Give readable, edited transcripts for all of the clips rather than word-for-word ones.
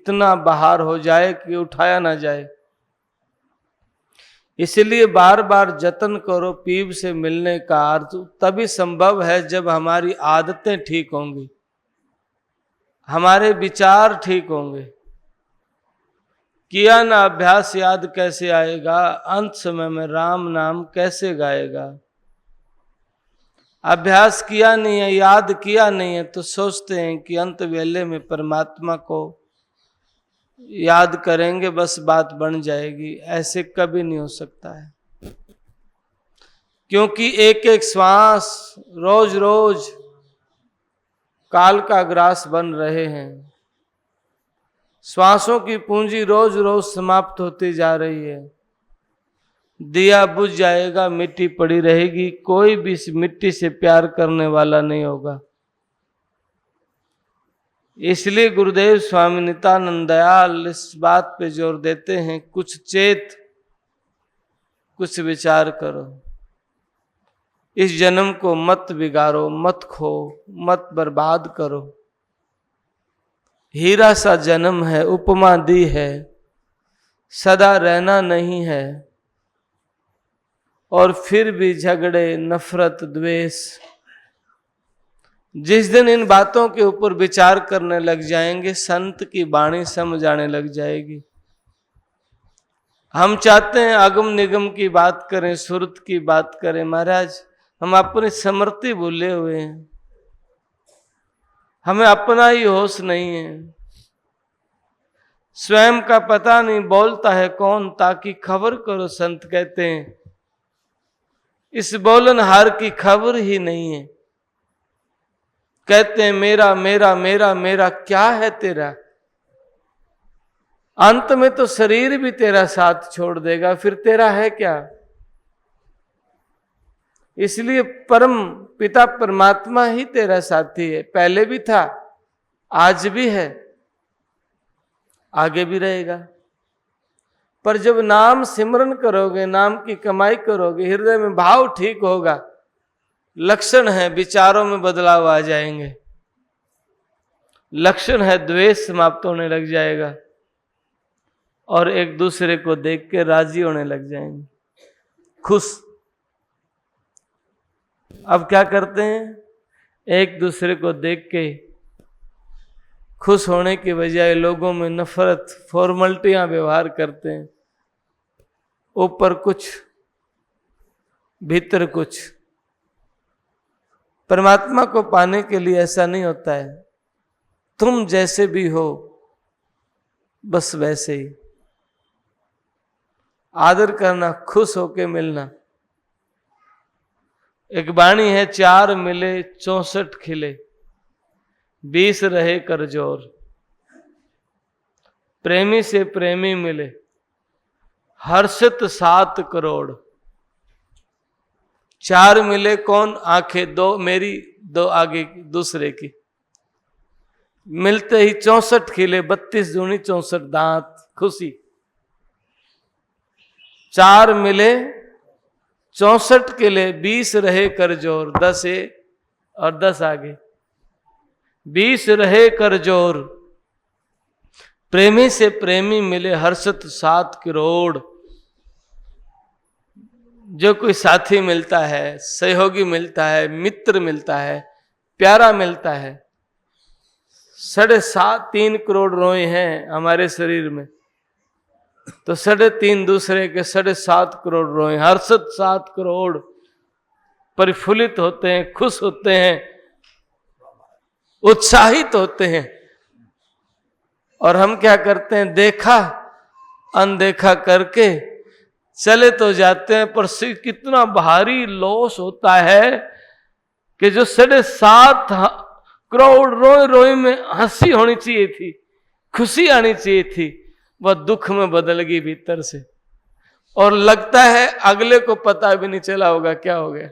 इतना बाहर हो जाए कि उठाया ना जाए। इसलिए बार बार जतन करो पीव से मिलने का। अर्थ तभी संभव है जब हमारी आदतें ठीक होंगी, हमारे विचार ठीक होंगे। किया ना अभ्यास याद कैसे आएगा, अंत समय में राम नाम कैसे गाएगा। अभ्यास किया नहीं है, याद किया नहीं है, तो सोचते हैं कि अंत वेले में परमात्मा को याद करेंगे बस बात बन जाएगी। ऐसे कभी नहीं हो सकता है, क्योंकि एक एक श्वास रोज रोज काल का ग्रास बन रहे हैं। श्वासों की पूंजी रोज रोज समाप्त होती जा रही है। दिया बुझ जाएगा, मिट्टी पड़ी रहेगी, कोई भी इस मिट्टी से प्यार करने वाला नहीं होगा। इसलिए गुरुदेव स्वामी नित्यानंद दयाल इस बात पे जोर देते हैं, कुछ चेत, कुछ विचार करो। इस जन्म को मत बिगाड़ो, मत खो, मत बर्बाद करो। हीरा सा जन्म है, उपमा दी है, सदा रहना नहीं है। और फिर भी झगड़े, नफरत, द्वेष। जिस दिन इन बातों के ऊपर विचार करने लग जाएंगे, संत की वाणी समझ आने लग जाएगी। हम चाहते हैं अगम निगम की बात करें, सुरत की बात करें। महाराज, हम अपनी समृद्धि भूले हुए हैं, हमें अपना ही होश नहीं है। स्वयं का पता नहीं बोलता है कौन, ताकि खबर करो, संत कहते हैं। इस बोलनहार की खबर ही नहीं है। कहते हैं मेरा मेरा मेरा मेरा, क्या है तेरा? अंत में तो शरीर भी तेरा साथ छोड़ देगा, फिर तेरा है क्या? इसलिए परम पिता परमात्मा ही तेरा साथी है। पहले भी था, आज भी है, आगे भी रहेगा। पर जब नाम सिमरन करोगे, नाम की कमाई करोगे, हृदय में भाव ठीक होगा, लक्षण है विचारों में बदलाव आ जाएंगे। लक्षण है द्वेष समाप्त होने लग जाएगा और एक दूसरे को देख के राजी होने लग जाएंगे, खुश। अब क्या करते हैं? एक दूसरे को देख के खुश होने के बजाय लोगों में नफरत, फॉर्मलिटियां व्यवहार करते हैं। ऊपर कुछ, भीतर कुछ। परमात्मा को पाने के लिए ऐसा नहीं होता है। तुम जैसे भी हो बस वैसे ही आदर करना, खुश होके मिलना। एक वाणी है, 4 मिले 64 खिले, 20 रहे कर जोर। प्रेमी से प्रेमी मिले, हर्षित 7 करोड़। 4 मिले कौन? आंखें 2 मेरी, 2 आगे की, दूसरे की। मिलते ही 64 खिले, 32 दूनी 64 दांत, खुशी। 4 मिले 64 किले, 20 रहे कर जोर। 10 और 10 आगे, 20 रहे कर जोर। प्रेमी से प्रेमी मिले, हर्षित 7 करोड़। जो कोई साथी मिलता है, सहयोगी मिलता है, मित्र मिलता है, प्यारा मिलता है। 3.5 करोड़ रोए हैं हमारे शरीर में, तो 3.5 दूसरे के 7.5 करोड़ रोए। हर्षित 7 करोड़, परिफुल्लित होते हैं, खुश होते हैं, उत्साहित होते हैं। और हम क्या करते हैं? देखा अनदेखा करके चले तो जाते हैं, पर कितना भारी लॉस होता है कि जो 7.5 करोड़ रोए रोए में हंसी होनी चाहिए थी, खुशी आनी चाहिए थी, वह दुख में बदल गई भीतर से। और लगता है अगले को पता भी नहीं चला होगा क्या हो गया।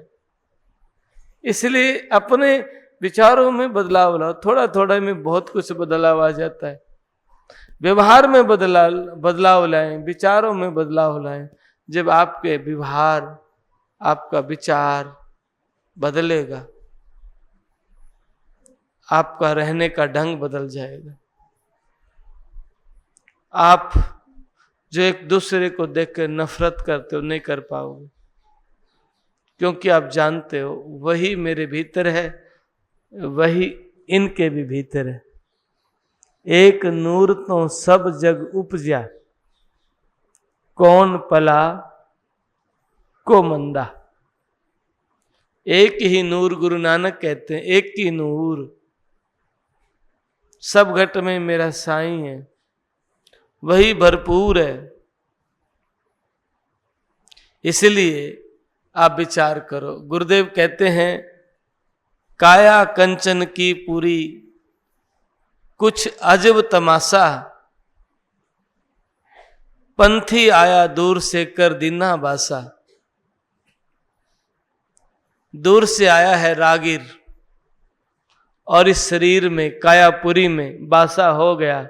इसलिए अपने विचारों में बदलाव लाओ। थोड़ा थोड़ा में बहुत कुछ बदलाव आ जाता है। व्यवहार में बदलाव लाएं, विचारों में बदलाव लाएं। जब आपके व्यवहार, आपका विचार बदलेगा, आपका रहने का ढंग बदल जाएगा। आप जो एक दूसरे को देखकर नफरत करते हो नहीं कर पाओगे, क्योंकि आप जानते हो वही मेरे भीतर है, वही इनके भी भीतर है। एक नूर तो सब जग उपजा, कौन पला को मंदा। एक ही नूर, गुरु नानक कहते हैं एक ही नूर, सब घट में मेरा साईं है, वही भरपूर है। इसलिए आप विचार करो। गुरुदेव कहते हैं काया कंचन की पूरी, कुछ अजब तमाशा, पंथी आया दूर से कर दीना बासा। दूर से आया है रागिर और इस शरीर में कायापुरी में बासा हो गया,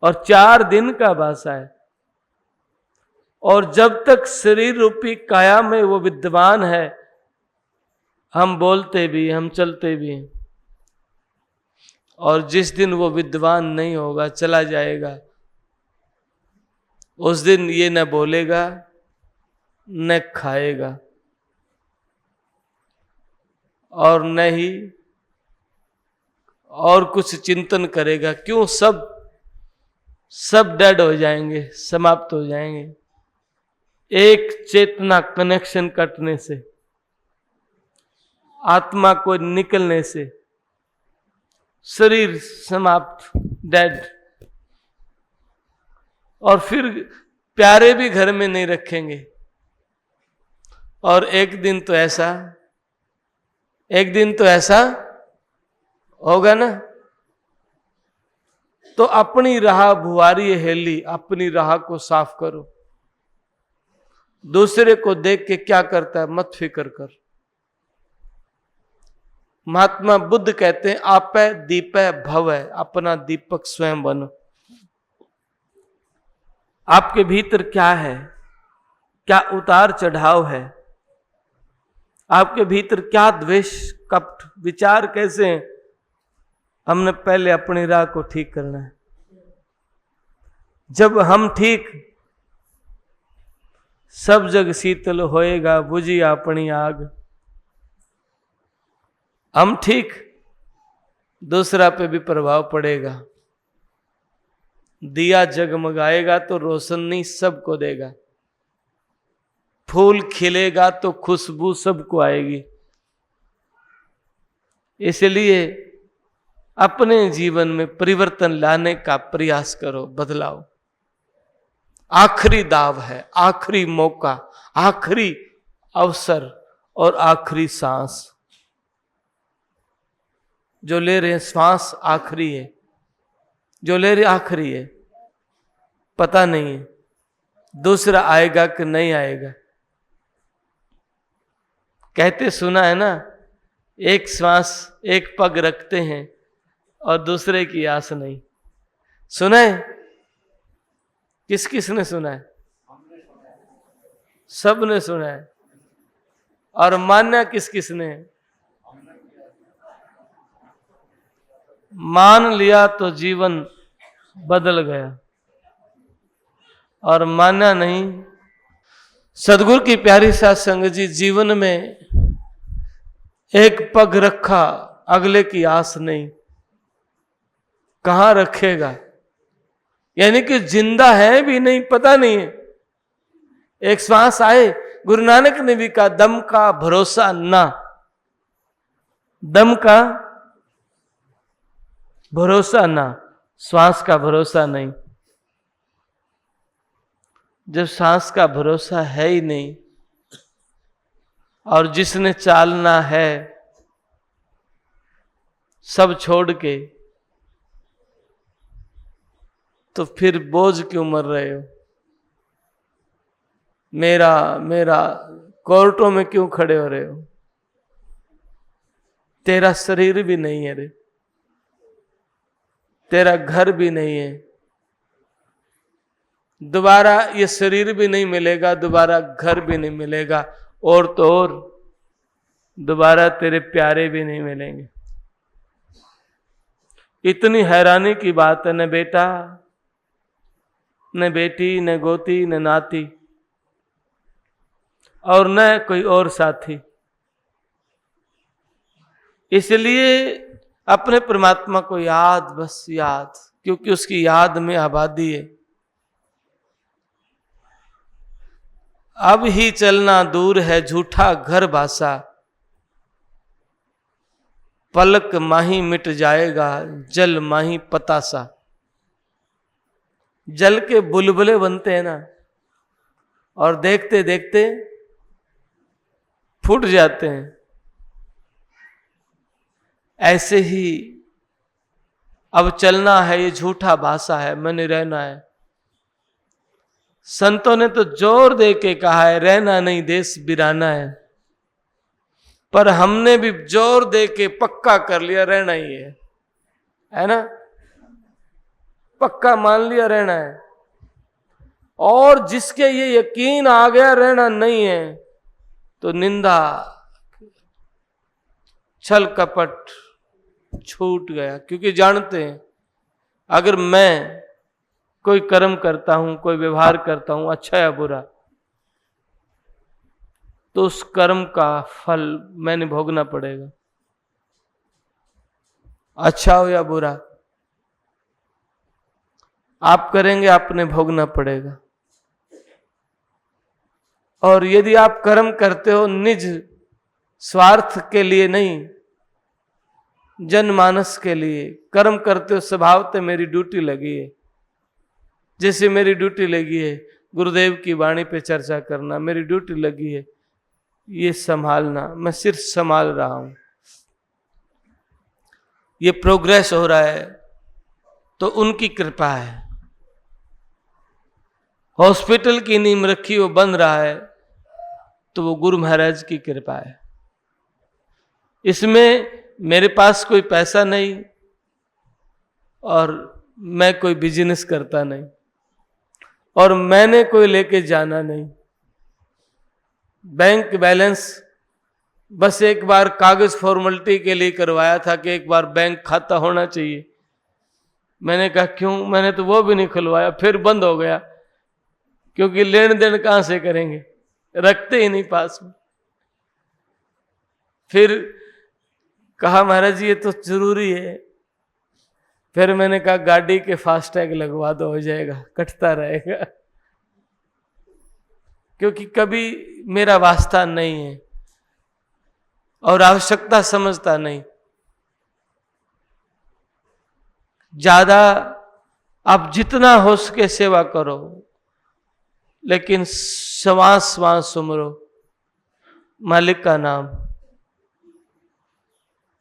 और 4 दिन का बासा है। और जब तक शरीर रूपी काया में वो विद्वान है, हम बोलते भी, हम चलते भी हैं। और जिस दिन वो विद्वान नहीं होगा, चला जाएगा, उस दिन ये न बोलेगा न खाएगा और न ही और कुछ चिंतन करेगा। क्यों? सब डेड हो जाएंगे, समाप्त हो जाएंगे। एक चेतना कनेक्शन कटने से, आत्मा को निकलने से शरीर समाप्त, डेड। और फिर प्यारे भी घर में नहीं रखेंगे। और एक दिन तो ऐसा होगा ना। तो अपनी राह भुआरी हेली, अपनी राह को साफ करो। दूसरे को देख के क्या करता है मत फिक्र कर। महात्मा बुद्ध कहते हैं आपै दीपै भवै, अपना दीपक स्वयं बनो। आपके भीतर क्या है, क्या उतार चढ़ाव है, आपके भीतर क्या द्वेष कपट विचार कैसे हैं, हमने पहले अपनी राह को ठीक करना है। जब हम ठीक, सब जग शीतल होएगा, बुझी अपनी आग। हम ठीक, दूसरा पे भी प्रभाव पड़ेगा। दिया जगमगाएगा तो रोशनी सबको देगा, फूल खिलेगा तो खुशबू सबको आएगी। इसलिए अपने जीवन में परिवर्तन लाने का प्रयास करो, बदलाव। आखिरी दाव है, आखिरी मौका, आखिरी अवसर और आखिरी सांस। जो ले रहे हैं श्वास आखिरी है, जो ले रहे आखिरी है, पता नहीं है दूसरा आएगा कि नहीं आएगा। कहते सुना है ना, एक श्वास एक पग रखते हैं और दूसरे की आस नहीं। सुना है? किस किस ने सुना है? सब ने सुना है। और मानना किस किस ने? मान लिया तो जीवन बदल गया, और माना नहीं। सदगुरु की प्यारी साथ संगत जी, जीवन में एक पग रखा, अगले की आस नहीं। कहां रखेगा? यानी कि जिंदा है भी नहीं, पता नहीं है। एक श्वास आए, गुरु नानक ने भी कहा दम का भरोसा ना, दम का भरोसा ना, श्वास का भरोसा नहीं। जब सांस का भरोसा है ही नहीं, और जिसने चालना है सब छोड़ के, तो फिर बोझ क्यों मर रहे हो? मेरा मेरा कोर्टों में क्यों खड़े हो रहे हो? तेरा शरीर भी नहीं है रे, तेरा घर भी नहीं है, दोबारा ये शरीर भी नहीं मिलेगा, दोबारा घर भी नहीं मिलेगा, और तो और दोबारा तेरे प्यारे भी नहीं मिलेंगे। इतनी हैरानी की बात है न बेटा। न बेटी, न गोती, न नाती, और न कोई और साथी। इसलिए अपने परमात्मा को याद, बस याद, क्योंकि उसकी याद में आबादी है। अब ही चलना दूर है झूठा घर बासा, पलक माही मिट जाएगा जल माही पतासा। जल के बुलबुले बनते हैं ना, और देखते देखते फूट जाते हैं, ऐसे ही अब चलना है ये झूठा भाषा है, मैंने रहना है। संतों ने तो जोर दे के कहा है रहना नहीं देश बिराना है, पर हमने भी जोर दे के पक्का कर लिया रहना ही है ना, पक्का मान लिया रहना है। और जिसके ये यकीन आ गया रहना नहीं है, तो निंदा, छल कपट छूट गया, क्योंकि जानते हैं अगर मैं कोई कर्म करता हूं, कोई व्यवहार करता हूं, अच्छा या बुरा, तो उस कर्म का फल मैंने भोगना पड़ेगा, अच्छा हो या बुरा। आप करेंगे, आपने भोगना पड़ेगा। और यदि आप कर्म करते हो निज स्वार्थ के लिए नहीं, जनमानस के लिए कर्म करते हो, स्वभावतः मेरी ड्यूटी लगी है, जैसे मेरी ड्यूटी लगी है गुरुदेव की वाणी पे चर्चा करना, मेरी ड्यूटी लगी है ये संभालना, मैं सिर्फ संभाल रहा हूं, ये प्रोग्रेस हो रहा है तो उनकी कृपा है। हॉस्पिटल की नींव रखी वो बन रहा है तो वो गुरु महाराज की कृपा है। इसमें मेरे पास कोई पैसा नहीं और मैं कोई बिजनेस करता नहीं और मैंने कोई लेके जाना नहीं। बैंक बैलेंस बस एक बार कागज फॉर्मेलिटी के लिए करवाया था कि एक बार बैंक खाता होना चाहिए। मैंने कहा क्यों, मैंने तो वो भी नहीं खुलवाया, फिर बंद हो गया क्योंकि लेन देन कहां से करेंगे, रखते ही नहीं पास में। फिर कहा महाराज जी ये तो जरूरी है। फिर मैंने कहा गाड़ी के फास्टैग लगवा दो, हो जाएगा, कटता रहेगा, क्योंकि कभी मेरा वास्ता नहीं है और आवश्यकता समझता नहीं। ज्यादा आप जितना हो सके सेवा करो, लेकिन श्वास श्वास सुमरो मालिक का नाम,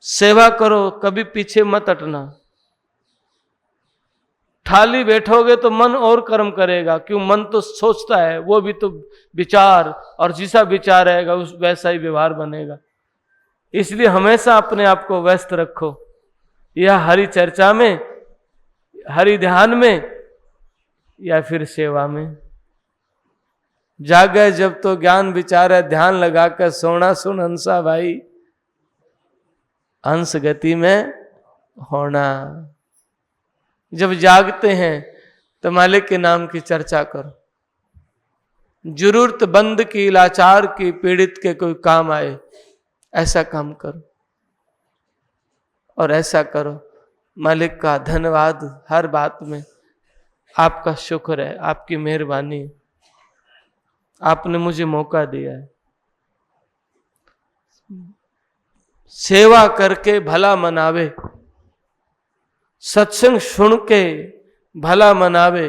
सेवा करो, कभी पीछे मत हटना। खाली बैठोगे तो मन और कर्म करेगा, क्यों, मन तो सोचता है, वो भी तो विचार, और जैसा विचार रहेगा उस वैसा ही व्यवहार बनेगा। इसलिए हमेशा अपने आप को व्यस्त रखो, या हरि चर्चा में, हरि ध्यान में, या फिर सेवा में। जागे जब तो ज्ञान विचार है, ध्यान लगाकर सोना सुन हंसा भाई, हंस गति में होना। जब जागते हैं तो मालिक के नाम की चर्चा करो, जरूरतमंद की, लाचार की, पीड़ित के कोई काम आए ऐसा काम करो, और ऐसा करो। मालिक का धन्यवाद हर बात में, आपका शुक्र है, आपकी मेहरबानी है, आपने मुझे मौका दिया है। सेवा करके भला मनावे, सत्संग सुन के भला मनावे,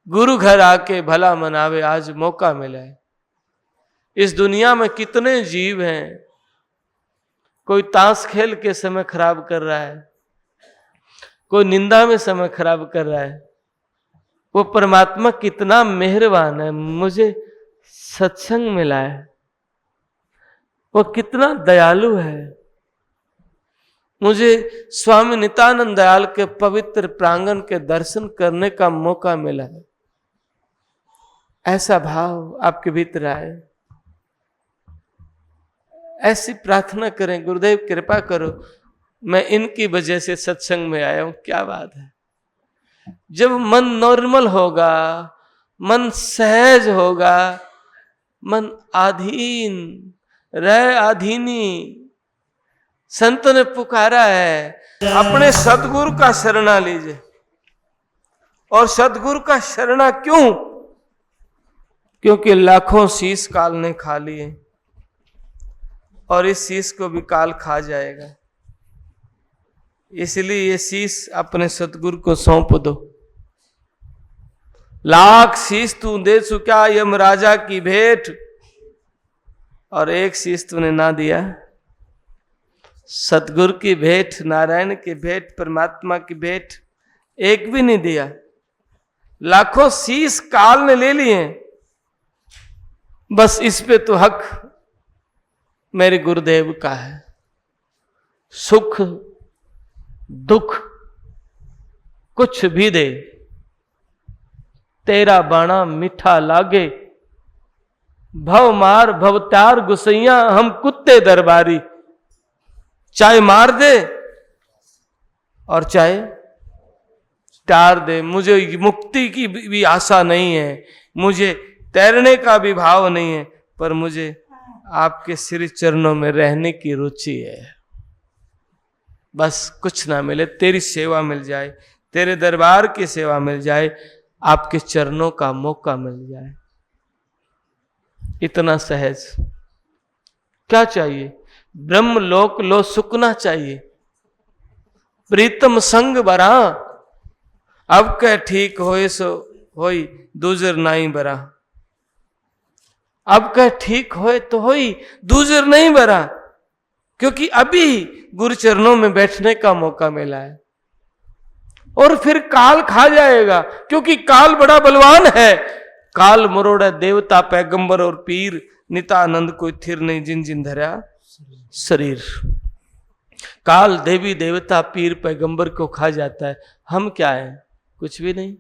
गुरु घर आके भला मनावे। आज मौका मिला है। इस दुनिया में कितने जीव हैं, कोई ताश खेल के समय खराब कर रहा है, कोई निंदा में समय खराब कर रहा है। वो परमात्मा कितना मेहरबान है, मुझे सत्संग मिला है, वो कितना दयालु है। मुझे स्वामी नित्यानंद दयाल के पवित्र प्रांगण के दर्शन करने का मौका मिला है। ऐसा भाव आपके भीतर आए, ऐसी प्रार्थना करें, गुरुदेव कृपा करो, मैं इनकी वजह से सत्संग में आया हूं। क्या बात है, जब मन नॉर्मल होगा, मन सहज होगा, मन आधीन रह आधीनी। संत ने पुकारा है, अपने सदगुरु का शरणा लीजिए। और सदगुरु का शरणा क्यों? क्योंकि लाखों शीश काल ने खा लिए और इस शीश को भी काल खा जाएगा। इसलिए ये शीश अपने सतगुरु को सौंप दो। लाख शीश तू दे चुका यमराजा की भेंट, और एक शीश तूने ना दिया। सतगुरु की भेंट, नारायण की भेंट, परमात्मा की भेंट एक भी नहीं दिया। लाखों शीश काल ने ले लिए, बस इस पे तो हक मेरे गुरुदेव का है। सुख दुख कुछ भी दे, तेरा बाणा मीठा लागे। भव मार भवतार गुसैया, हम कुत्ते दरबारी। चाहे मार दे और चाहे तार दे, मुझे मुक्ति की भी आशा नहीं है, मुझे तैरने का भी भाव नहीं है, पर मुझे आपके श्री चरणों में रहने की रुचि है। बस कुछ ना मिले, तेरी सेवा मिल जाए, तेरे दरबार की सेवा मिल जाए, आपके चरणों का मौका मिल जाए। इतना सहज क्या चाहिए? ब्रह्म लोक लो सुकना चाहिए। प्रीतम संग बरा, अब कह ठीक होए सो होई, दूजर नाई बरा। अब कह ठीक होए तो होई, दूजर नहीं बरा। क्योंकि अभी गुरु चरणों में बैठने का मौका मिला है, और फिर काल खा जाएगा, क्योंकि काल बड़ा बलवान है। काल मरोड़ा देवता पैगंबर और पीर, नितानंद कोई थिर नहीं जिन जिन धरा शरीर। काल देवी देवता पीर पैगंबर को खा जाता है, हम क्या है? कुछ भी नहीं।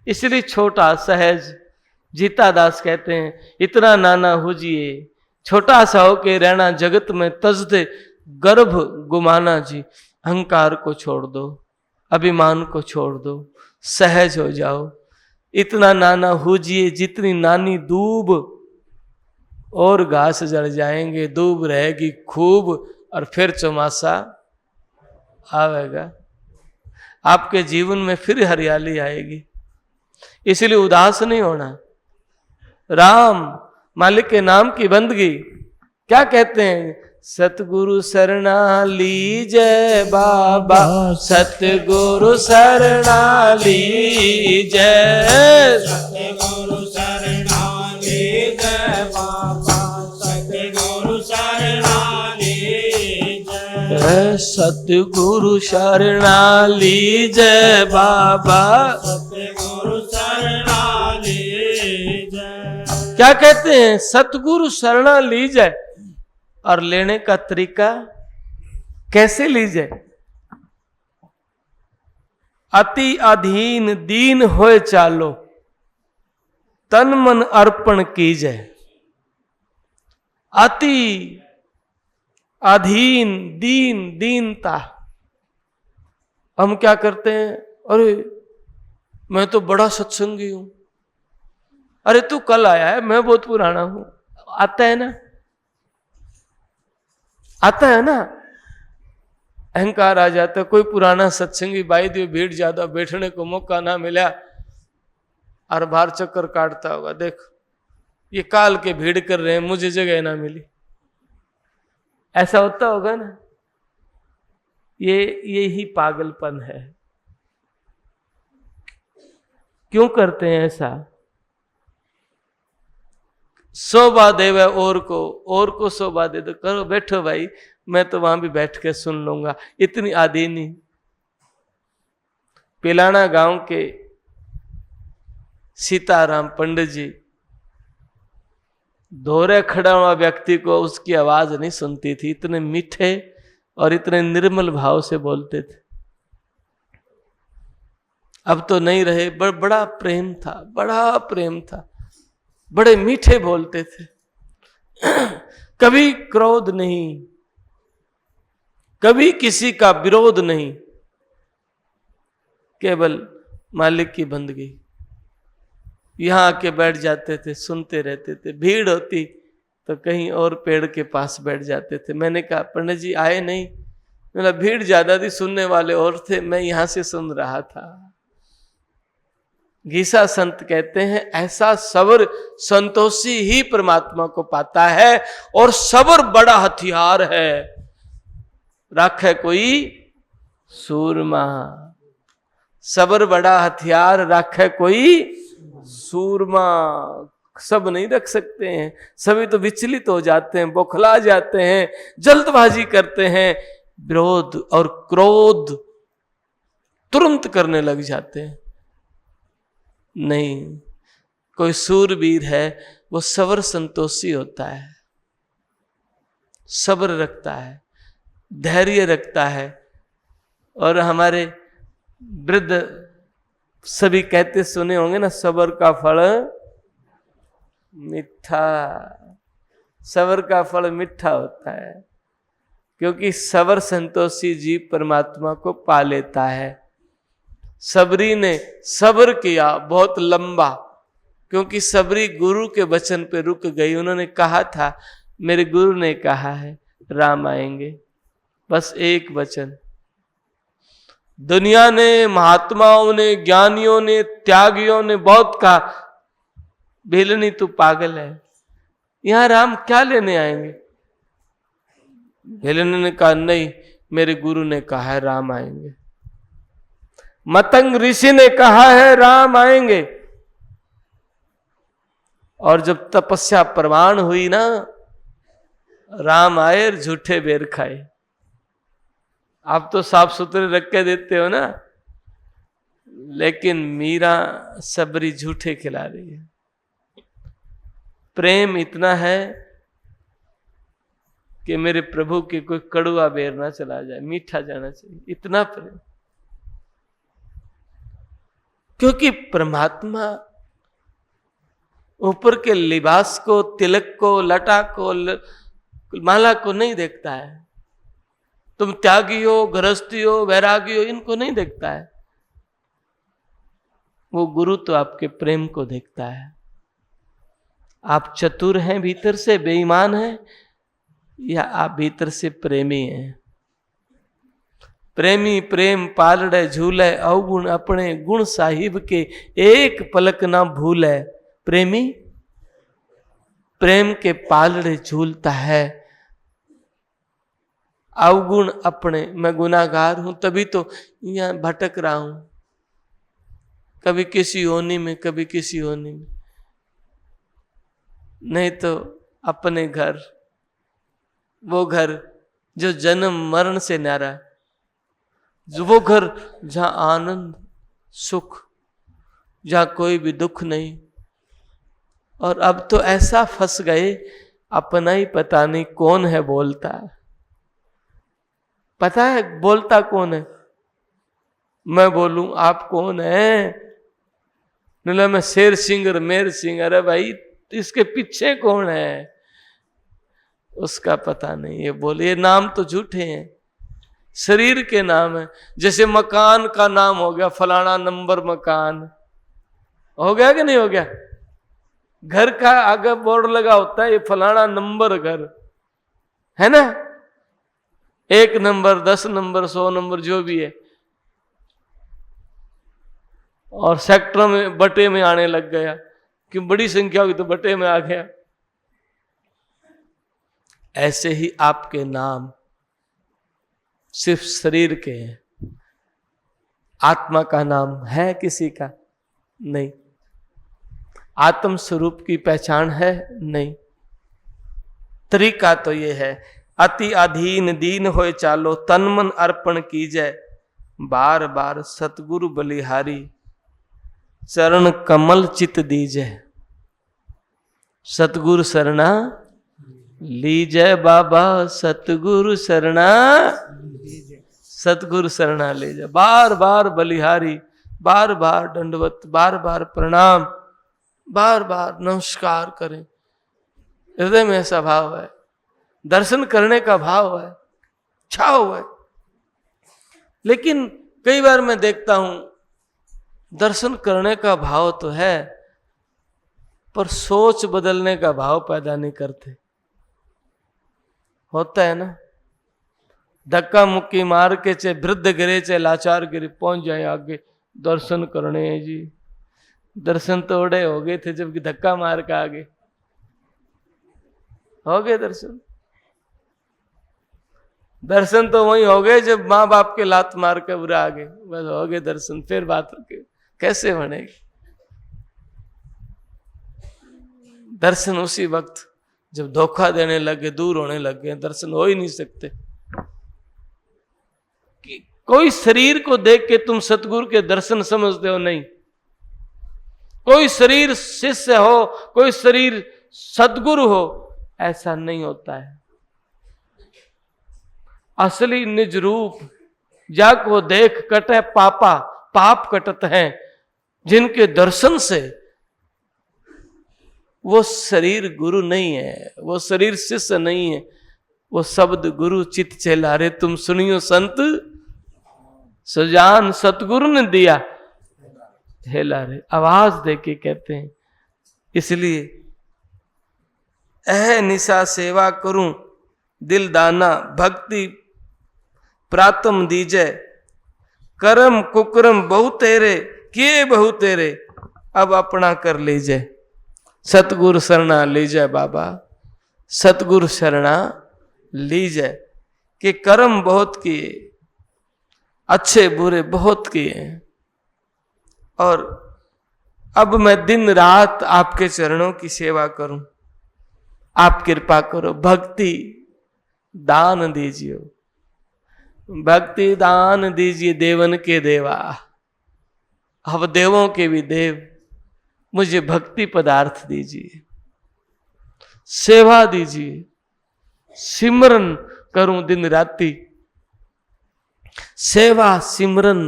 इसलिए छोटा सहज, जीता दास कहते हैं, इतना नाना हुजिए, छोटा सा होके रहना जगत में तजदे गर्भ गुमाना जी। अहंकार को छोड़ दो, अभिमान को छोड़ दो, सहज हो जाओ। इतना नाना हुजिए जितनी नानी दूब, और घास जड़ जाएंगे, दूब रहेगी खूब, और फिर चौमासा आवेगा। आपके जीवन में फिर हरियाली आएगी। इसलिए उदास नहीं होना। राम मालिक के नाम की बंदगी क्या कहते हैं? सतगुरु शरणा लीजय बाबा, सतगुरु शरणा लीजय, सतगुरु शरणा लीजय बाबा, सतगुरु शरणा लीजय, सतगुरु शरणा लीजय बाबा, सतगुरु शरणा लीजय। क्या कहते हैं? सतगुरु शरणा लीजय। और लेने का तरीका कैसे लीजिए? अति अधीन दीन होए चालो, तन मन अर्पण कीजय। अति अधीन दीन, दीनता। हम क्या करते हैं? अरे मैं तो बड़ा सत्संगी हूं, अरे तू कल आया है, मैं बहुत पुराना हूं। आता है ना, आता है ना, अहंकार आ जाता है। कोई पुराना सत्संगी भाई दियो, भीड़ ज्यादा, बैठने को मौका ना मिला, और बाहर चक्कर काटता होगा, देख ये काल के भीड़ कर रहे हैं, मुझे जगह ना मिली। ऐसा होता होगा ना। ये ही पागलपन है। क्यों करते हैं ऐसा? शोभा देवे और को शोभा दे दो, करो बैठो भाई, मैं तो वहां भी बैठ के सुन लूंगा। इतनी आदि नहीं। पिलाना गांव के सीताराम पंडित जी, दोहरे खड़ा हुआ व्यक्ति को उसकी आवाज नहीं सुनती थी, इतने मीठे और इतने निर्मल भाव से बोलते थे। अब तो नहीं रहे, बड़ा प्रेम था, बड़ा प्रेम था, बड़े मीठे बोलते थे। कभी क्रोध नहीं, कभी किसी का विरोध नहीं, केवल मालिक की बंदगी। यहाँ आके बैठ जाते थे, सुनते रहते थे। भीड़ होती तो कहीं और पेड़ के पास बैठ जाते थे। मैंने कहा पंडित जी आए नहीं? मेरा भीड़ ज्यादा थी, सुनने वाले और थे, मैं यहां से सुन रहा था। गीसा संत कहते हैं ऐसा सबर संतोषी ही परमात्मा को पाता है, और सबर बड़ा हथियार है। राखे कोई सूरमा, सबर बड़ा हथियार, राखे कोई सूरमा। सब नहीं रख सकते हैं, सभी तो विचलित हो जाते हैं, बौखला जाते हैं, जल्दबाजी करते हैं, विरोध और क्रोध तुरंत करने लग जाते हैं। नहीं, कोई सूरवीर है वो सबर संतोषी होता है, सब्र रखता है, धैर्य रखता है। और हमारे वृद्ध सभी कहते सुने होंगे ना, सबर का फल मीठा, सबर का फल मीठा होता है, क्योंकि सबर संतोषी जीव परमात्मा को पा लेता है। सबरी ने सब्र किया बहुत लंबा, क्योंकि सबरी गुरु के वचन पे रुक गई। उन्होंने कहा था, मेरे गुरु ने कहा है राम आएंगे, बस एक वचन। दुनिया ने, महात्माओं ने, ज्ञानियों ने, त्यागियों ने बहुत कहा, भेलनी तू पागल है, यहां राम क्या लेने आएंगे? भेलनी ने कहा नहीं, मेरे गुरु ने कहा है राम आएंगे। मतंग ऋषि ने कहा है राम आएंगे। और जब तपस्या प्रमाण हुई ना, राम आए, झूठे बेर खाए। आप तो साफ सुथरे रख के देते हो ना, लेकिन मीरा सबरी झूठे खिला रही है। प्रेम इतना है कि मेरे प्रभु के कोई कड़वा बेर ना चला जाए, मीठा जाना चाहिए, इतना प्रेम। क्योंकि परमात्मा ऊपर के लिबास को, तिलक को, लटा को, माला को नहीं देखता है। तुम त्यागी हो, गृहस्थी हो, वैरागी हो, इनको नहीं देखता है। वो गुरु तो आपके प्रेम को देखता है। आप चतुर हैं भीतर से, बेईमान हैं, या आप भीतर से प्रेमी हैं। प्रेमी प्रेम पालड़े झूले, अवगुण अपने गुण साहिब के एक पलक ना भूले। प्रेमी प्रेम के पालड़े झूलता है, अवगुण अपने। मैं गुनाहगार हूं, तभी तो यहां भटक रहा हूं, कभी किसी होनी में, कभी किसी होनी में। नहीं तो अपने घर, वो घर जो जन्म मरण से न्यारा, जो वो घर जहां आनंद सुख, जहां कोई भी दुख नहीं। और अब तो ऐसा फंस गए, अपना ही पता नहीं कौन है बोलता है। पता है बोलता कौन है? मैं बोलूं आप कौन है? नहीं, मैं शेर सिंह, मेर सिंह। अरे भाई, इसके पीछे कौन है उसका पता नहीं। ये बोले, ये नाम तो झूठे हैं, शरीर के नाम है। जैसे मकान का नाम हो गया फलाना नंबर मकान, हो गया कि नहीं हो गया? घर का आगे बोर्ड लगा होता है, ये फलाना नंबर घर है ना, 1 नंबर, 10 नंबर, 100 नंबर, जो भी है। और सेक्टर में, बटे में आने लग गया, कि बड़ी संख्या होगी तो बटे में आ गया। ऐसे ही आपके नाम सिर्फ शरीर के हैं, आत्मा का नाम है किसी का नहीं। आत्म स्वरूप की पहचान है नहीं। तरीका तो ये है, अति अधीन दीन होए चालो, तन मन अर्पण कीजय, बार बार सतगुरु बलिहारी, चरण कमल चित दीजय। सतगुरु शरणा लीजय बाबा, सतगुरु शरणा, सतगुरु शरणा ले जा। बार बार बलिहारी, बार बार दंडवत, बार बार प्रणाम, बार बार नमस्कार करें। हृदय में ऐसा भाव है, दर्शन करने का भाव है, छाव है। लेकिन कई बार मैं देखता हूं दर्शन करने का भाव तो है, पर सोच बदलने का भाव पैदा नहीं करते। होता है ना, धक्का मुक्की मार के चाहे वृद्ध गिरे चाहे लाचार गिरे, पहुंच जाए आगे, दर्शन करने हैं जी। दर्शन तो ओढ़े हो गए थे जबकि धक्का मार के आगे हो गए दर्शन। दर्शन तो वही हो गए जब माँ बाप के लात मार के बुरा आ गए, बस हो गए दर्शन। फिर बात कैसे बनेगी? दर्शन उसी वक्त जब धोखा देने लगे, दूर होने लगे, दर्शन हो ही नहीं सकते। कि कोई शरीर को देख के तुम सतगुरु के दर्शन समझते हो? नहीं। कोई शरीर शिष्य हो, कोई शरीर सतगुरु हो, ऐसा नहीं होता है। असली निज रूप जाको देख कटे पापा, पाप कटत हैं जिनके दर्शन से। वो शरीर गुरु नहीं है, वो शरीर शिष्य नहीं है, वो शब्द गुरु चित चेलारे तुम सुनियो संत सुजान। सतगुरु ने दिया हेलारे, आवाज दे के कहते हैं। इसलिए ऐ निशा सेवा करूं दिल दाना, भक्ति प्रातम दीजय, करम कुकरम बहु तेरे, किए बहु तेरे, अब अपना कर लीजिए। सतगुरु शरणा लीजिए बाबा, सतगुरु शरणा लीजिए। कि कर्म बहुत किए, अच्छे बुरे बहुत किए, और अब मैं दिन रात आपके चरणों की सेवा करूं। आप कृपा करो, भक्ति दान दीजिए, भक्ति दान दीजिए देवन के देवा। अब देवों के भी देव, मुझे भक्ति पदार्थ दीजिए, सेवा दीजिए, सिमरन करूं दिन राति, सेवा सिमरन।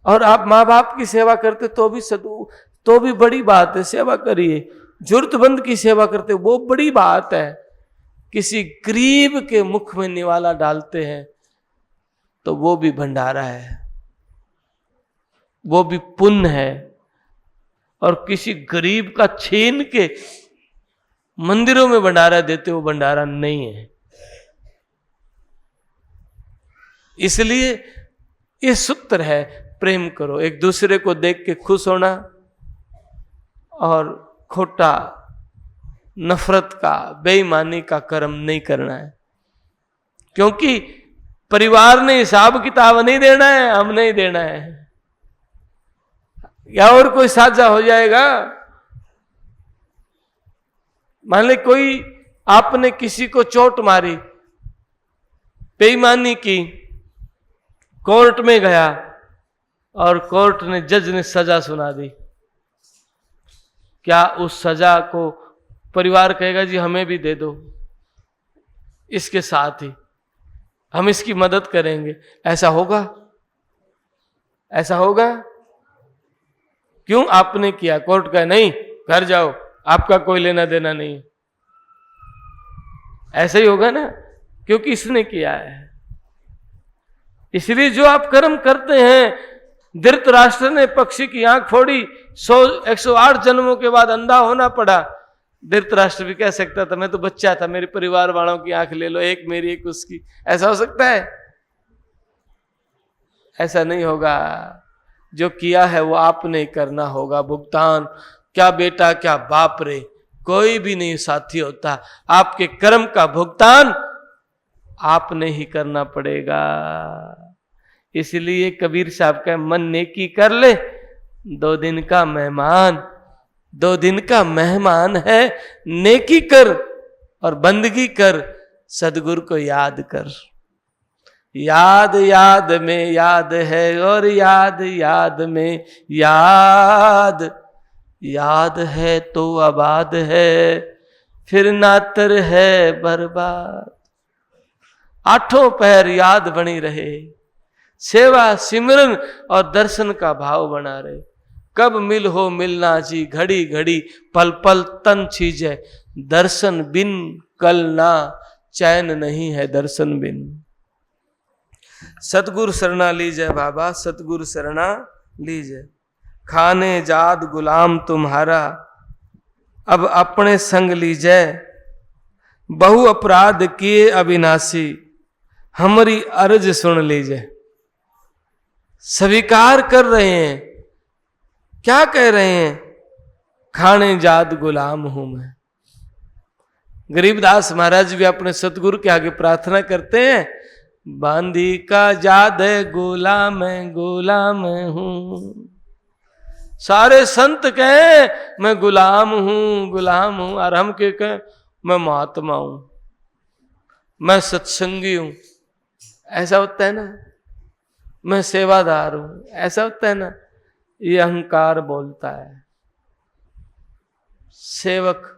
और आप माँ बाप की सेवा करते तो भी बड़ी बात है, सेवा करिए। जरूरतमंद की सेवा करते वो बड़ी बात है। किसी गरीब के मुख में निवाला डालते हैं तो वो भी भंडारा है, वो भी पुण्य है। और किसी गरीब का छीन के मंदिरों में भंडारा देते, वो भंडारा नहीं है। इसलिए ये सूत्र है, प्रेम करो, एक दूसरे को देख के खुश होना, और खोटा नफरत का, बेईमानी का कर्म नहीं करना है। क्योंकि परिवार ने हिसाब किताब नहीं देना है, हम नहीं देना है, या और कोई साझा हो जाएगा। मान ले कोई आपने किसी को चोट मारी, बेईमानी की, कोर्ट में गया और कोर्ट ने, जज ने सजा सुना दी, क्या उस सजा को परिवार कहेगा जी हमें भी दे दो, इसके साथ ही हम इसकी मदद करेंगे? ऐसा होगा? ऐसा होगा? क्यों? आपने किया, कोर्ट का नहीं, घर जाओ, आपका कोई लेना देना नहीं। ऐसा ही होगा ना, क्योंकि इसने किया है। इसलिए जो आप कर्म करते हैं, धृतराष्ट्र ने पक्षी की आंख फोड़ी, 108 जन्मों के बाद अंधा होना पड़ा। धृतराष्ट्र भी कह सकता था मैं तो बच्चा था, मेरे परिवार वालों की आंख ले लो, एक मेरी एक उसकी। ऐसा हो सकता है? ऐसा नहीं होगा। जो किया है वो आपने करना होगा भुगतान। क्या बेटा क्या बाप रे, कोई भी नहीं साथी होता। आपके कर्म का भुगतान आपने ही करना पड़ेगा। इसलिए कबीर साहब का मन नेकी कर ले, 2 दिन का मेहमान, 2 दिन का मेहमान है। नेकी कर और बंदगी कर, सदगुरु को याद कर। याद याद में याद है, और याद याद में याद, याद है तो आबाद है, फिर नातर है बर्बाद। 8 पहर याद बनी रहे, सेवा सिमरन और दर्शन का भाव बना रहे। कब मिल हो मिलना जी, घड़ी घड़ी पल पल तन छीजे, दर्शन बिन कल ना चैन नहीं है दर्शन बिन। सतगुरु शरणा लीजय बाबा, सतगुरु शरणा लीजय। खाने जाद गुलाम तुम्हारा, अब अपने संग लीजय। बहु अपराध किए अविनाशी, हमारी अर्ज सुन लीजय। स्वीकार कर रहे हैं, क्या कह रहे हैं? खाने जाद गुलाम हूं मैं। गरीबदास महाराज भी अपने सतगुरु के आगे प्रार्थना करते हैं, बांदी का जाद गुलाम गुलाम हूं। सारे संत कहे मैं गुलाम हूं, और हम के कहे मैं महात्मा हूं, मैं सत्संगी हूं। ऐसा होता है ना, मैं सेवादार हूं, ऐसा होता है ना। ये अहंकार बोलता है। सेवक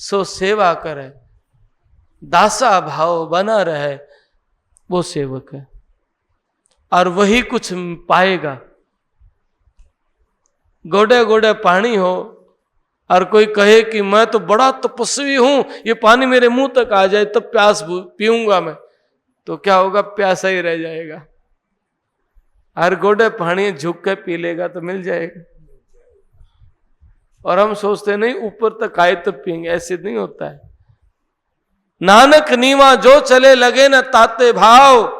सो सेवा करे, दासा भाव बना रहे, वो सेवक है, और वही कुछ पाएगा। गोडे गोडे पानी हो और कोई कहे कि मैं तो बड़ा तपस्वी हूं, ये पानी मेरे मुंह तक आ जाए तब प्यास पीऊंगा मैं, तो क्या होगा? प्यासा ही रह जाएगा। हर गोडे पानी झुक के पी लेगा तो मिल जाएगा। और हम सोचते नहीं ऊपर तक आए तब पिएंगे, ऐसे नहीं होता है। नानक नीवा जो चले लगे न ताते भाव,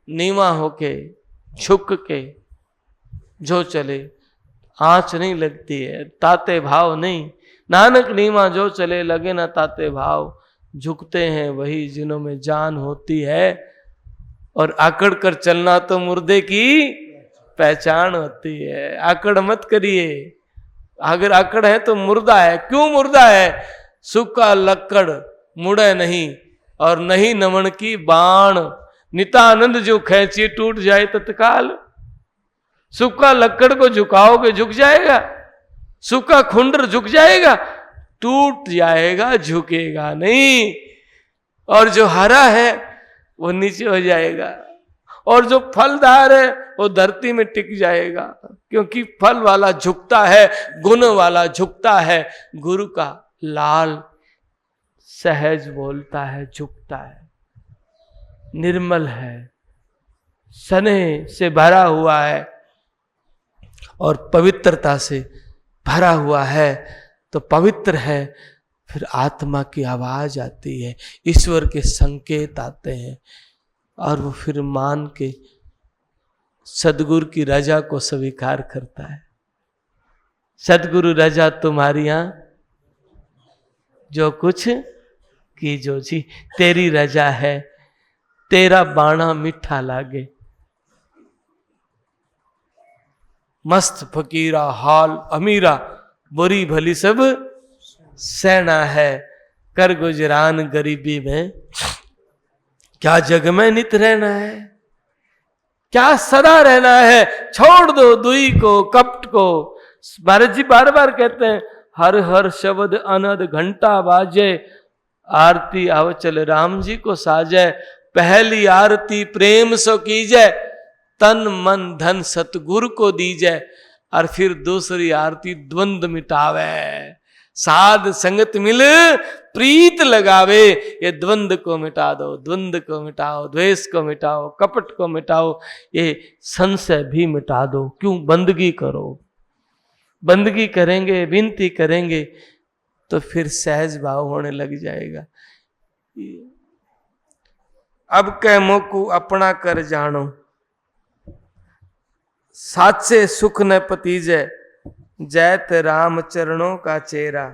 नीवा होके झुक के जो चले, आंच नहीं लगती है, ताते भाव नहीं। नानक नीवा जो चले लगे न ताते भाव, झुकते हैं वही जिन्हों में जान होती है। और आकड़ कर चलना तो मुर्दे की पहचान होती है। आकड़ मत करिए, अगर आकड़ है तो मुर्दा है। क्यों मुर्दा है? सूखा लक्कड़ मुड़े नहीं, और नहीं नमन की बाण। नितानंद जो खैची टूट जाए तत्काल। सूखा लक्कड़ को झुकाओगे झुक जाएगा, सूखा खुंडर झुक जाएगा, टूट जाएगा, झुकेगा नहीं। और जो हरा है वो नीचे हो जाएगा, और जो फलदार है वो धरती में टिक जाएगा। क्योंकि फल वाला झुकता है, गुण वाला झुकता है। गुरु का लाल सहज बोलता है, झुकता है, निर्मल है, स्नेह से भरा हुआ है और पवित्रता से भरा हुआ है। तो पवित्र है, फिर आत्मा की आवाज आती है, ईश्वर के संकेत आते हैं, और वो फिर मान के सदगुरु की रजा को स्वीकार करता है। सदगुरु रजा तुम्हारी यहां जो कुछ कीजो जी, तेरी रजा है, तेरा बाणा मीठा लागे। मस्त फकीरा हाल अमीरा, बुरी भली सब सेना है। कर गुजरान गरीबी में, क्या जग में नित रहना है? क्या सदा रहना है? छोड़ दो दुई को, कपट को। महाराज जी बार बार कहते हैं, हर हर शब्द अनद घंटा बाजे, आरती आवचल राम जी को साजे। पहली आरती प्रेम सो कीजे, तन मन धन सतगुरु को दीजे। और फिर दूसरी आरती द्वंद्व मिटावे, साध संगत मिल प्रीत लगावे। ये द्वंद्व को मिटा दो, द्वंद्व को मिटाओ, द्वेष को मिटाओ, कपट को मिटाओ, ये संशय भी मिटा दो। क्यों? बंदगी करो। बंदगी करेंगे, विनती करेंगे तो फिर सहज भाव होने लग जाएगा। अब कह मोकू अपना कर जानो, साचे सुख न पतीजय। जैत राम चरणों का चेरा,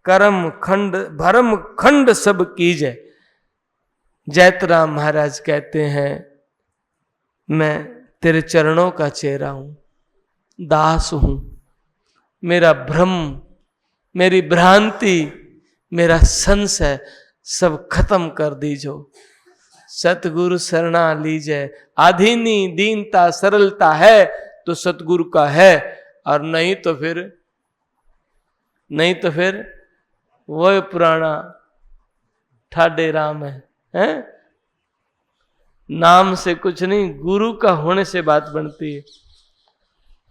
करम खंड भरम खंड सब कीजय। जैत राम महाराज कहते हैं, मैं तेरे चरणों का चेहरा हूं, दास हूं। मेरा भ्रम, मेरी भ्रांति, मेरा संशय सब खत्म कर दीजो। सतगुरु शरणा लीजय। आधीनी दीनता सरलता है तो सतगुरु का है, और नहीं तो फिर वो पुराना ठाडे राम है? नाम से कुछ नहीं, गुरु का होने से बात बनती है।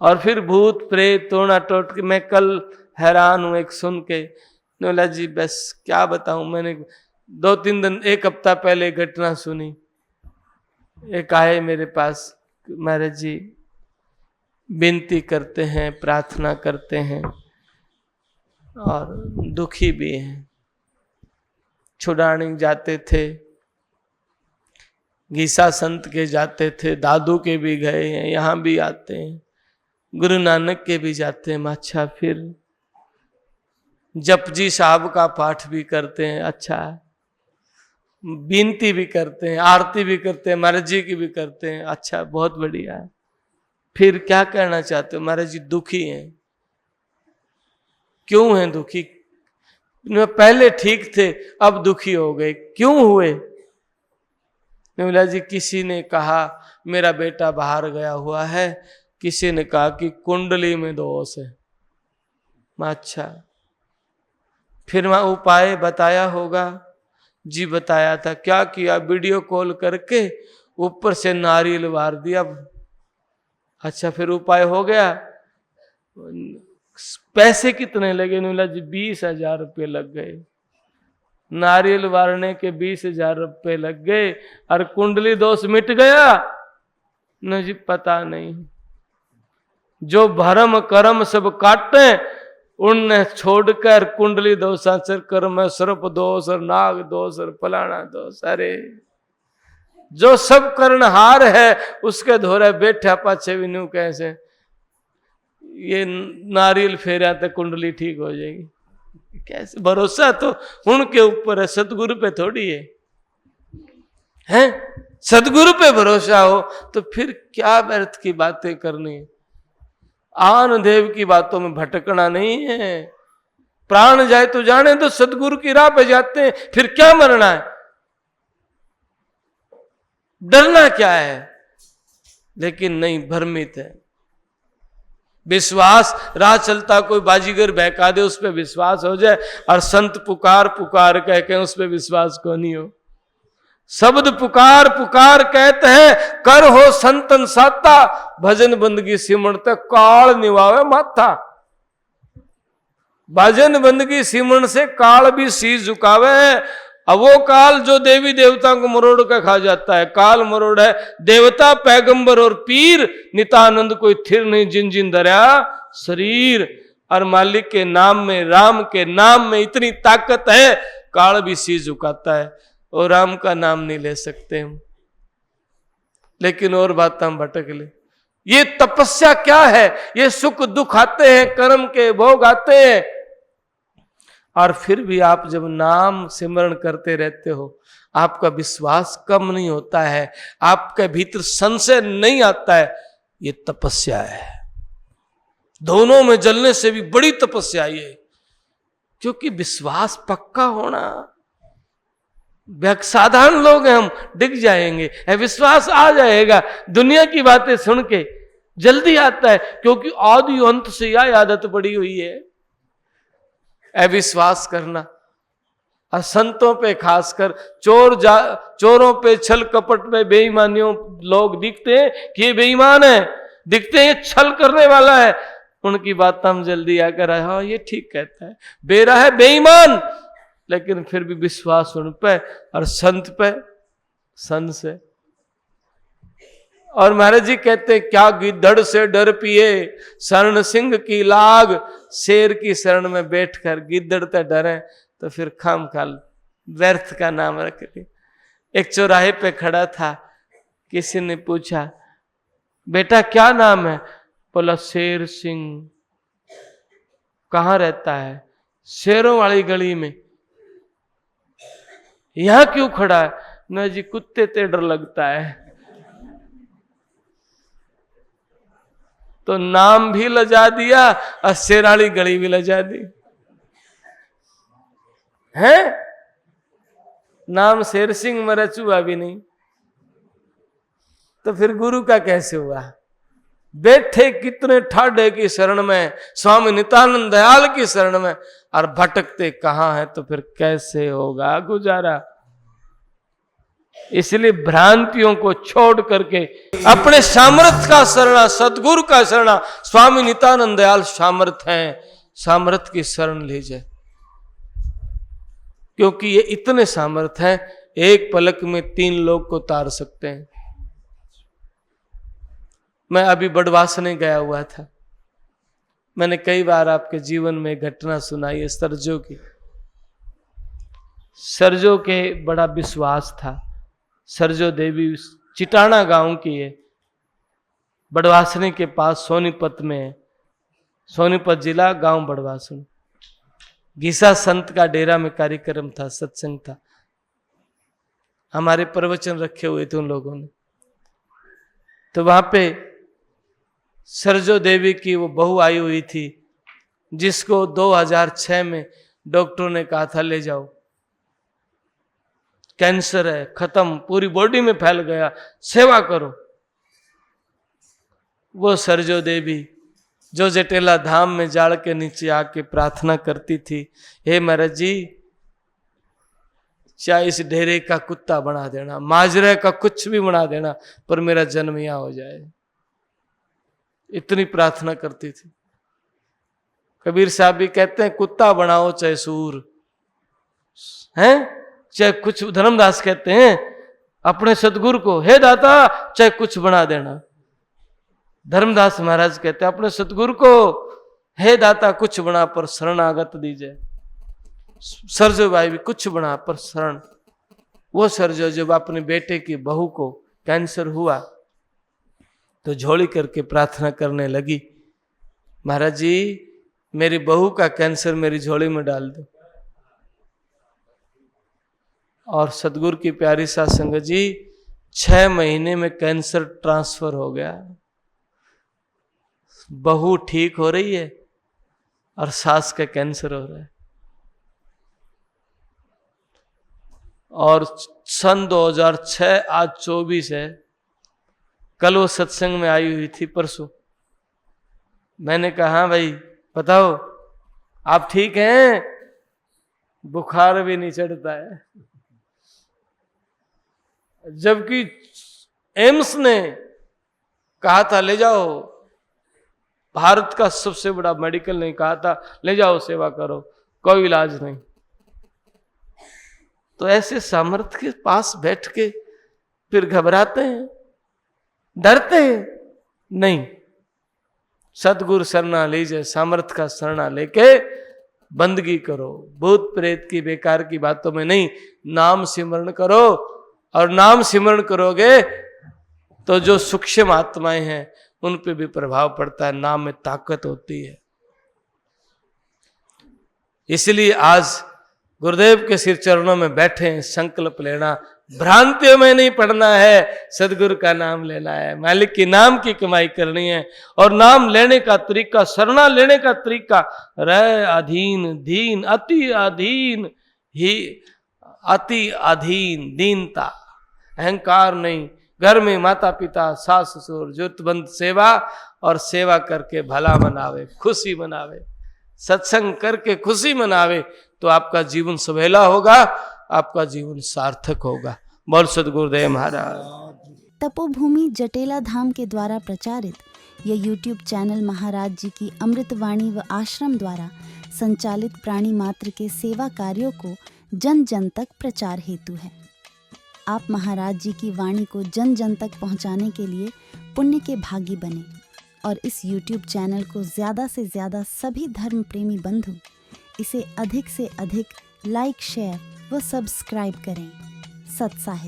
और फिर भूत प्रेत टोना टोट के, मैं कल हैरान हूं एक सुन के, नोला जी बस क्या बताऊं। मैंने 2-3 दिन, एक हफ्ता पहले घटना सुनी। एक आए मेरे पास, महाराज जी विनती करते हैं, प्रार्थना करते हैं और दुखी भी हैं। छुड़ाने जाते थे, गीसा संत के जाते थे, दादू के भी गए हैं, यहाँ भी आते हैं, गुरु नानक के भी जाते हैं। अच्छा, फिर जपजी साहब का पाठ भी करते हैं, अच्छा, विनती भी करते हैं, आरती भी करते हैं, महाराज जी की भी करते हैं, अच्छा, बहुत बढ़िया है। फिर क्या कहना चाहते हो? महाराज जी दुखी हैं। क्यों हैं दुखी? पहले ठीक थे, अब दुखी हो गए, क्यों हुए? निर्मला जी, किसी ने कहा मेरा बेटा बाहर गया हुआ है, किसी ने कहा कि कुंडली में दोष है। अच्छा, फिर मैं उपाय बताया होगा? जी बताया था। क्या किया? वीडियो कॉल करके ऊपर से नारियल वार दिया। अच्छा, फिर उपाय हो गया? पैसे कितने लगे? निर्मला जी 20,000 रुपये लग गए। नारियल वारने के 20,000 रुपये लग गए और कुंडली दोष मिट गया? न जी, पता नहीं। जो भरम कर्म सब काटे उनने छोड़कर कुंडली दोषाचर कर्म, सर्प दोष और नाग दोष और फलाना दोष। अरे जो सब कर्णहार है उसके धोरे बैठा पाछे भी नू कैसे ये नारियल फेरा तो कुंडली ठीक हो जाएगी? कैसे? भरोसा तो उनके ऊपर है, सतगुरु पे थोड़ी है। हैं? सतगुरु पे भरोसा हो तो फिर क्या व्यर्थ की बातें करनी है? आन देव की बातों में भटकना नहीं है। प्राण जाए तो जाने तो, सतगुरु की राह पे जाते हैं, फिर क्या मरना है? डरना क्या है? लेकिन नहीं, भ्रमित है। विश्वास, राह चलता कोई बाजीगर बहका दे उस पर विश्वास हो जाए, और संत पुकार पुकार कह के उस पर विश्वास को नहीं हो। शब्द पुकार पुकार कहते हैं, कर हो संतन साता, भजन बंदगी सिमरत काल निवावे माथा। भजन बंदगी सिमरण से काल भी शीश झुकावे है। अब वो काल जो देवी देवता को मरोड़ के खा जाता है, काल मरोड़ है। देवता, पैगंबर और पीर नितानंद कोई थिर नहीं, जिन जिन धरा शरीर। और मालिक के नाम में, राम के नाम में इतनी ताकत है, काल भी शीश झुकाता है। और राम का नाम नहीं ले सकते हम, लेकिन और बात हम भटक ले। ये तपस्या क्या है? ये सुख दुख आते हैं, कर्म के भोग आते हैं, और फिर भी आप जब नाम सिमरण करते रहते हो, आपका विश्वास कम नहीं होता है, आपके भीतर संशय नहीं आता है। ये तपस्या है। दोनों में जलने से भी बड़ी तपस्या ये, क्योंकि विश्वास पक्का होना। साधारण लोग हैं हम, डिग जाएंगे, विश्वास आ जाएगा। दुनिया की बातें सुन के जल्दी आता है, क्योंकि आदि अंत से यह आदत पड़ी हुई है अविश्वास करना। और संतों पे खासकर चोरों पे, छल कपट पे, बेईमानियों लोग दिखते हैं कि ये बेईमान है, दिखते हैं छल करने वाला है, उनकी बात हम जल्दी आकर हाँ ये ठीक कहता है, बेरा है, बेईमान, लेकिन फिर भी विश्वास उन पे और संत पे, संत से। और महाराज जी कहते हैं, क्या गिद्धड़ से डर पिए शरण सिंह की लाग। शेर की शरण में बैठकर गिद्धड़ तो डरे तो फिर खाम खाल व्यर्थ का नाम रख दिया। एक चौराहे पे खड़ा था, किसी ने पूछा बेटा क्या नाम है? बोला शेर सिंह। कहाँ रहता है? शेरों वाली गली में। यहां क्यों खड़ा है? न जी कुत्ते ते डर लगता है। तो नाम भी लजा दिया और शेराली गली भी लजा दी है। नाम शेर सिंह में रचुआ भी नहीं, तो फिर गुरु का कैसे हुआ? बैठे कितने ठाडे की शरण में, स्वामी नित्यानंद दयाल की शरण में, और भटकते कहां है, तो फिर कैसे होगा गुजारा? इसलिए भ्रांतियों को छोड़ करके अपने सामर्थ्य का शरणा, सदगुरु का शरणा, स्वामी नित्यानंद दयाल सामर्थ्य हैं, सामर्थ्य की शरण लीजिए, क्योंकि ये इतने सामर्थ्य हैं, एक पलक में 3 लोग को तार सकते हैं। मैं अभी बड़वासने गया हुआ था। मैंने कई बार आपके जीवन में घटना सुनाई है सरजो की। सरजो के बड़ा विश्वास था। सरजो देवी चिटाना गांव की है, बड़वासने के पास सोनीपत में है। सोनीपत जिला, गांव बड़वासना। गीसा संत का डेरा में कार्यक्रम था, सत्संग था। हमारे प्रवचन रखे हुए थे उन लोगों ने। तो वहां पे सरजो देवी की वो बहू आई हुई थी, जिसको 2006 में डॉक्टरों ने कहा था ले जाओ, कैंसर है, खत्म, पूरी बॉडी में फैल गया, सेवा करो। वो सरजो देवी जो जटेला धाम में जाड़ के नीचे आके प्रार्थना करती थी, हे महाराज जी, चाहे इस डेरे का कुत्ता बना देना, माजरे का कुछ भी बना देना, पर मेरा जन्म यहाँ हो जाए, इतनी प्रार्थना करती थी। कबीर साहब भी कहते हैं कुत्ता बनाओ चाहे सूर, हैं, चाहे कुछ। धर्मदास कहते हैं अपने सतगुरु को, हे दाता चाहे कुछ बना देना। धर्मदास महाराज कहते हैं अपने सतगुरु को, हे दाता कुछ बना पर शरणागत दीजिए। सरजो भाई भी कुछ बना पर शरण। वो सरजो जब अपने बेटे की बहू को कैंसर हुआ तो झोली करके प्रार्थना करने लगी, महाराज जी मेरी बहू का कैंसर मेरी झोली में डाल दो। और सतगुरु की प्यारी साथ संगत जी, 6 महीने में कैंसर ट्रांसफर हो गया। बहू ठीक हो रही है और सास का कैंसर हो रहा है। और सन 2006, आज 24 है। कल वो सत्संग में आई हुई थी, परसों। मैंने कहा हाँ भाई बताओ आप ठीक हैं? बुखार भी नहीं चढ़ता है। जबकि एम्स ने कहा था ले जाओ, भारत का सबसे बड़ा मेडिकल ने कहा था ले जाओ सेवा करो, कोई इलाज नहीं। तो ऐसे सामर्थ्य के पास बैठ के फिर घबराते हैं, डरते हैं नहीं। सतगुरु शरणा लीजिए, सामर्थ्य का शरणा लेके बंदगी करो। भूत प्रेत की बेकार की बातों में नहीं, नाम सिमरण करो। और नाम सिमरण करोगे तो जो सूक्ष्म आत्माएं हैं उन पे भी प्रभाव पड़ता है। नाम में ताकत होती है। इसलिए आज गुरुदेव के सिर चरणों में बैठे हैं, संकल्प लेना, भ्रांतियों में नहीं पड़ना है, सदगुरु का नाम लेना है, मालिक के नाम की कमाई करनी है। और नाम लेने का तरीका, शरणा लेने का तरीका, रह अधीन दीन, अति अधीन ही, अति अधीन दीनता, अहंकार नहीं। घर में माता पिता सास ससुर जरूरतमंद सेवा, और सेवा करके भला मनावे, खुशी मनावे, सत्संग करके खुशी मनावे, तो आपका जीवन सुहेला होगा, आपका जीवन सार्थक होगा। बोल सद्गुरुदेव महाराज। तपोभूमि जटेला धाम के द्वारा प्रचारित यह YouTube चैनल महाराज जी की अमृतवाणी व आश्रम द्वारा संचालित प्राणी मात्र के सेवा कार्यों को जन जन तक प्रचार हेतु है। आप महाराज जी की वाणी को जन जन तक पहुंचाने के लिए पुण्य के भागी बने और इस YouTube चैनल को ज़्यादा से ज़्यादा सभी धर्म प्रेमी बंधु इसे अधिक से अधिक लाइक, शेयर व सब्सक्राइब करें। सत्साहिब।